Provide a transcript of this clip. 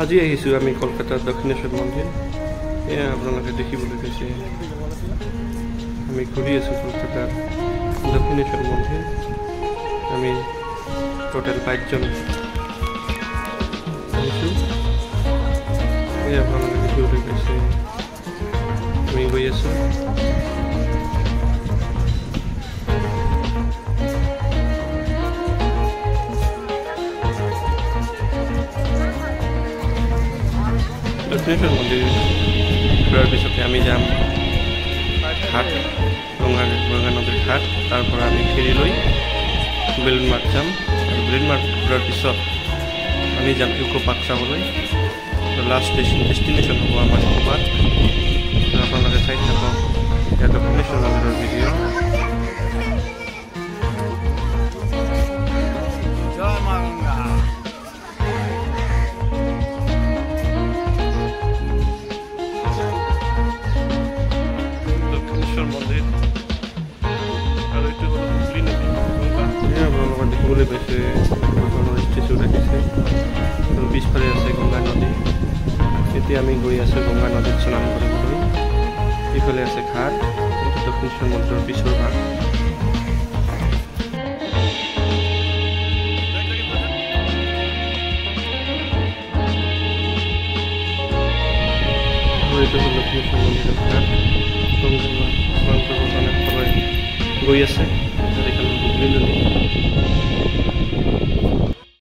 আজি আহিছোঁ আমি কলকাতাৰ দক্ষিণেশ্বৰ মন্দিৰ। এয়া আপোনালোকে দেখিবলৈ পাইছে, আমি ঘূৰি আছোঁ কলকাতাৰ দক্ষিণেশ্বৰ মন্দিৰ। আমি টোটেল 5জন আহিছোঁ। এয়া আপোনালোকে দেখিবলৈ পাইছে, আমি গৈ আছোঁ। দক্ষিণেশ্বৰ মন্দিৰ ঘূৰাৰ পিছতে আমি যাম ঘাট, গংগা নদীৰ ঘাট। তাৰ পৰা আমি ফেৰী লৈ বেলুন মাৰ্ট যাম। আৰু বেলুন মাৰ্ট ঘূৰাৰ পিছত আমি যাম ইকো পাৰ্ক চাবলৈ। লাষ্ট ডেষ্টিনেশ্যন হ'ব আমাৰ ইকো পাৰ্ক। আপোনালোকে চাই থাকক ইয়াত দক্ষিণেশ্বৰ মন্দিৰৰ ভিডিঅ'। মন্দিৰ আৰু এইটো হুগলী নদী। আপোনালোকে দেখিবলৈ পাইছে ষ্টেচু ৰাখিছে আৰু পিছফালে আছে গংগা নদী। এতিয়া আমি গৈ আছোঁ গংগা নদীত স্নান কৰিবলৈ। এইফালে আছে ঘাট, এইটো দক্ষিণেশ্বৰ মন্দিৰৰ পিছৰ ভাগ। এইটো হ'ল দক্ষিণেশ্বৰ মন্দিৰৰ ঘাট। গৈ আছে হুগলী নদী।